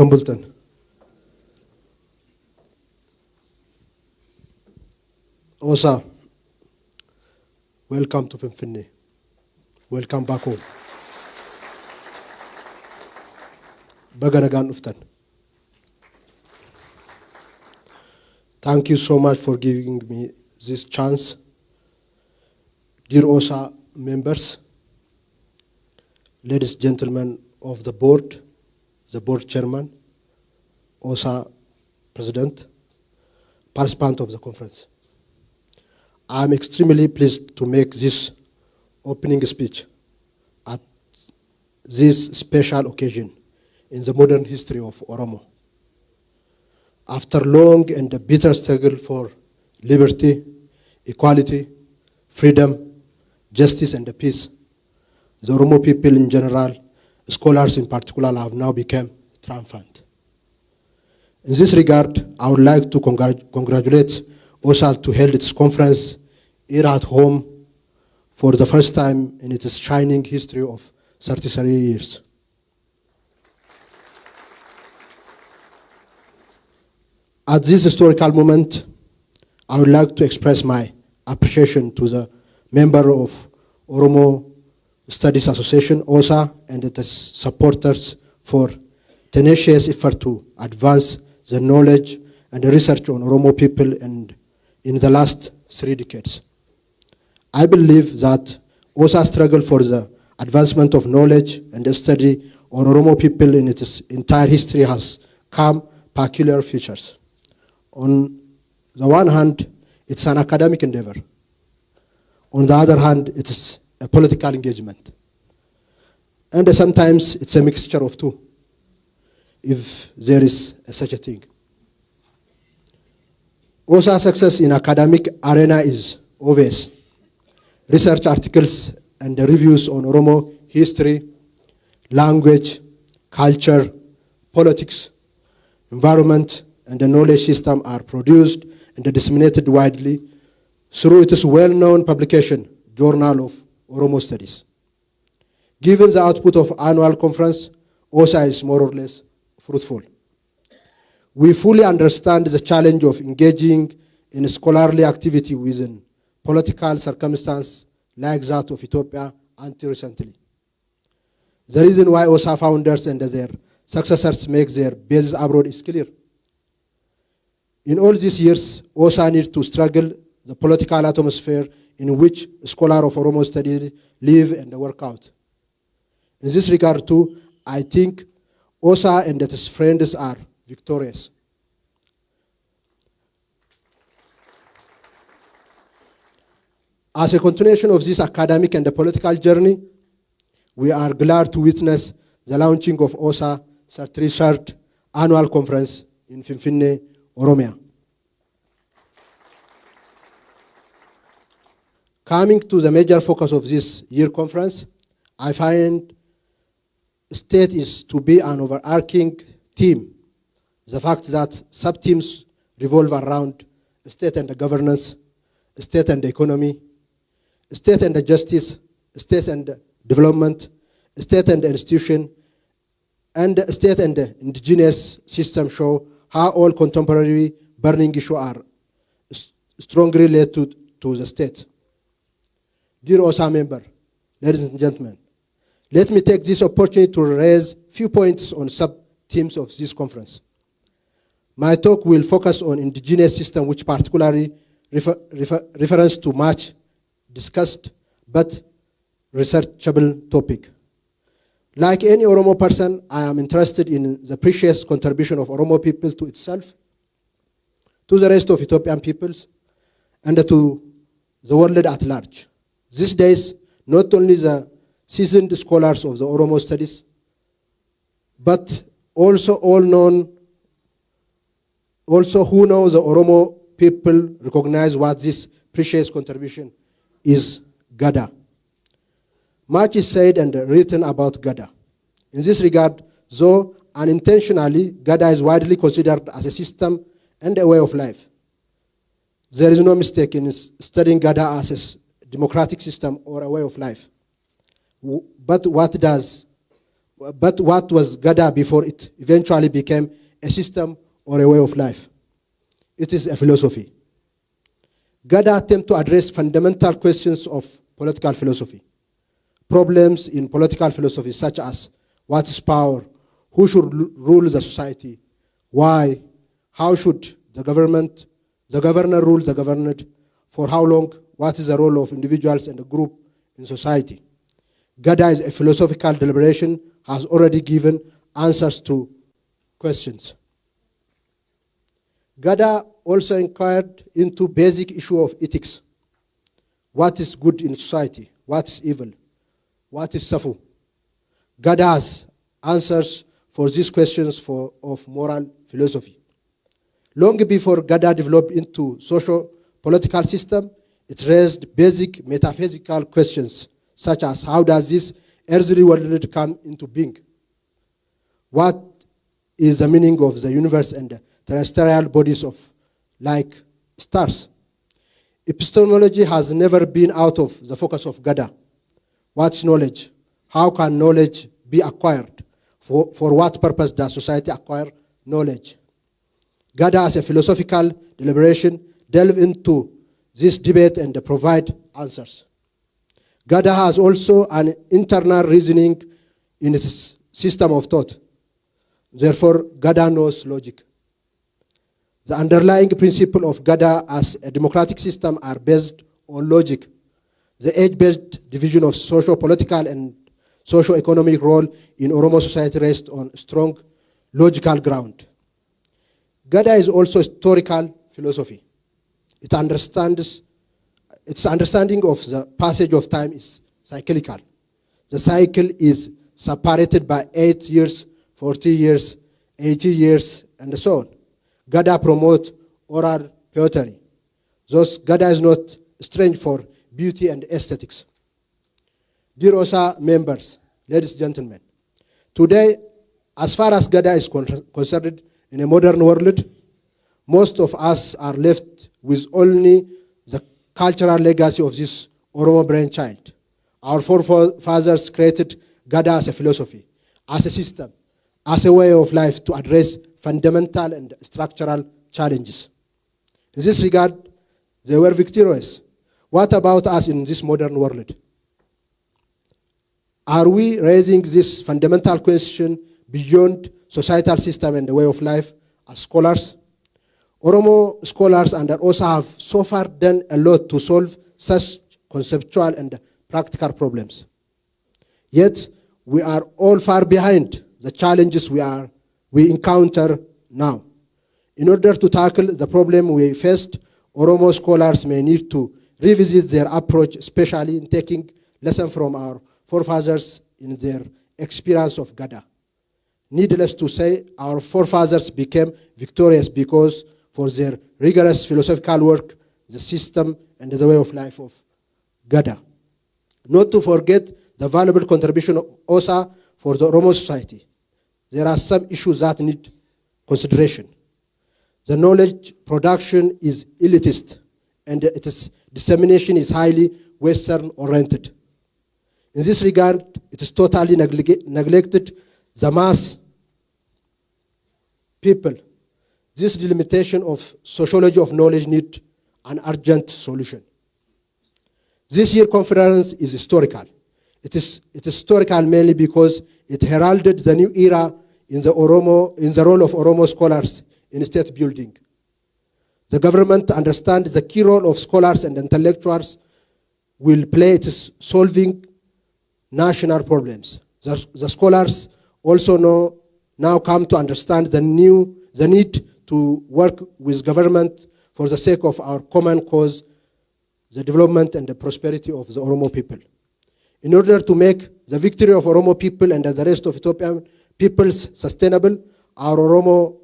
Kambultan. Osa, welcome to Finfinnee. Welcome back home. Baganagan Uftan. Thank you so much for giving me this chance. Dear OSA members, ladies and gentlemen of the board chairman, OSA president, participant of the conference. I'm extremely pleased to make this opening speech at this special occasion in the modern history of Oromo. After long and bitter struggle for liberty, equality, freedom, justice, and peace, the Oromo people in general, scholars in particular, have now become triumphant. In this regard, I would like to congratulate OSA to hold its conference here at home for the first time in its shining history of 33 years. At this historical moment, I would like to express my appreciation to the member of Oromo Studies Association, OSA, and its supporters for tenacious effort to advance the knowledge and the research on Oromo people and in the last 3 decades. I believe that OSA's struggle for the advancement of knowledge and the study on Oromo people in its entire history has come peculiar features. On the one hand, it's an academic endeavor. On the other hand, it's a political engagement. And sometimes it's a mixture of two, if there is such a thing. OSA's success in academic arena is obvious. Research articles and the reviews on Oromo history, language, culture, politics, environment, and the knowledge system are produced and disseminated widely through its well-known publication, Journal of Oromo Studies. Given the output of annual conference, OSA is more or less fruitful. We fully understand the challenge of engaging in scholarly activity within political circumstances like that of Ethiopia until recently. The reason why OSA founders and their successors make their bases abroad is clear. In all these years, OSA needs to struggle the political atmosphere in which scholars of Oromo studies live and work out. In this regard too, I think OSA and its friends are victorious. As a continuation of this academic and political journey, we are glad to witness the launching of OSA 33rd Annual Conference in Finfinnee, Oromia. Coming to the major focus of this year conference, I find state is to be an overarching theme. The fact that sub-themes revolve around state and the governance, state and the economy, state and the justice, state and the development, state and the institution, and state and the indigenous system show how all contemporary burning issues are strongly related to the state. Dear OSA member, ladies and gentlemen, let me take this opportunity to raise few points on sub-themes of this conference. My talk will focus on indigenous system, which particularly reference to much discussed but researchable topic. Like any Oromo person, I am interested in the precious contribution of Oromo people to itself, to the rest of Ethiopian peoples, and to the world at large. These days, not only the seasoned scholars of the Oromo studies, but also who know the Oromo people recognize what this precious contribution is Gada. Much is said and written about Gada. In this regard, though unintentionally, Gada is widely considered as a system and a way of life. There is no mistake in studying Gada as a democratic system or a way of life. But what does but what was Gada before it eventually became a system or a way of life? It is a philosophy. Gada attempts to address fundamental questions of political philosophy. Problems in political philosophy such as what is power, who should rule the society, why, how should the governor rule the governed, for how long, what is the role of individuals and the group in society. Gada is a philosophical deliberation, has already given answers to questions. Gada also inquired into basic issue of ethics. What is good in society? What is evil? What is safu? Gada has answers for these questions of moral philosophy. Long before Gada developed into socio-political system, it raised basic metaphysical questions such as how does this earthly world come into being? What is the meaning of the universe and the terrestrial bodies of like stars? Epistemology has never been out of the focus of Gada. What's knowledge? How can knowledge be acquired? For what purpose does society acquire knowledge? Gada as a philosophical deliberation delve into this debate and provide answers. Gada has also an internal reasoning in its system of thought. Therefore, Gada knows logic. The underlying principle of Gada as a democratic system are based on logic. The age-based division of socio-political and socio-economic role in Oromo society rests on strong logical ground. Gada is also historical philosophy. Its understanding of the passage of time is cyclical. The cycle is separated by 8 years, 40 years, 80 years, and so on. Gada promotes oral poetry. Thus, Gada is not strange for beauty and aesthetics. Dear OSA members, ladies and gentlemen, today, as far as Gada is concerned in a modern world, most of us are left with only the cultural legacy of this Oromo brainchild. Our forefathers created Gada as a philosophy, as a system, as a way of life to address fundamental and structural challenges. In this regard, they were victorious. What about us in this modern world? Are we raising this fundamental question beyond societal system and the way of life as scholars? Oromo scholars under OSA have so far done a lot to solve such conceptual and practical problems. Yet, we are all far behind the challenges we encounter now. In order to tackle the problem we faced, Oromo scholars may need to revisit their approach, especially in taking lessons from our forefathers in their experience of Gada. Needless to say, our forefathers became victorious because for their rigorous philosophical work, the system, and the way of life of Gada. Not to forget the valuable contribution of OSA for the Oromo society. There are some issues that need consideration. The knowledge production is elitist, and its dissemination is highly Western-oriented. In this regard, it is totally neglected the mass people. This delimitation of sociology of knowledge needs an urgent solution. This year's conference is historical. It is historical mainly because it heralded the new era in the role of Oromo scholars in state building. The government understands the key role of scholars and intellectuals will play in solving national problems. The scholars also now come to understand the need to work with government for the sake of our common cause, the development and the prosperity of the Oromo people. In order to make the victory of Oromo people and the rest of Ethiopian peoples sustainable, our Oromo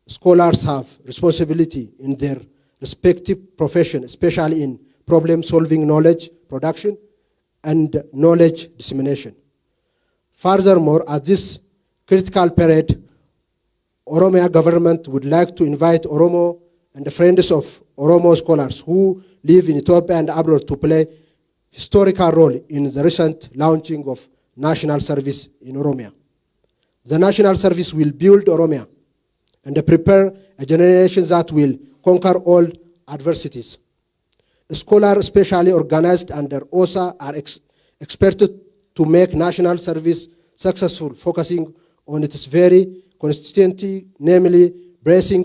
scholars have responsibility in their respective profession, especially in problem-solving knowledge production and knowledge dissemination. Furthermore, at this critical period, Oromia government would like to invite Oromo and the friends of Oromo scholars who live in Ethiopia and abroad to play historical role in the recent launching of national service in Oromia. The National Service will build Oromia and prepare a generation that will conquer all adversities. Scholars specially organized under OSA are expected to make national service successful, focusing on its very constituency, namely bracing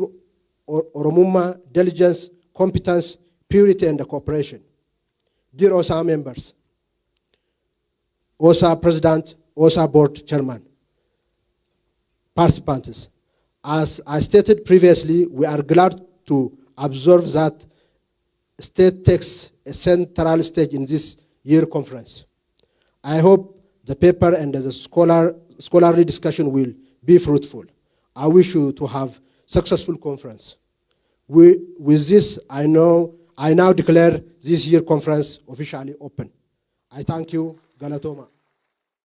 Oromuma, diligence, competence, purity, and cooperation. Dear OSA members, OSA President, OSA Board Chairman, participants, as I stated previously, we are glad to observe that state takes a central stage in this year conference. I hope the paper and the scholarly discussion will be fruitful. I wish you to have successful conference. With this, I now declare this year conference officially open. I thank you, Galatoma.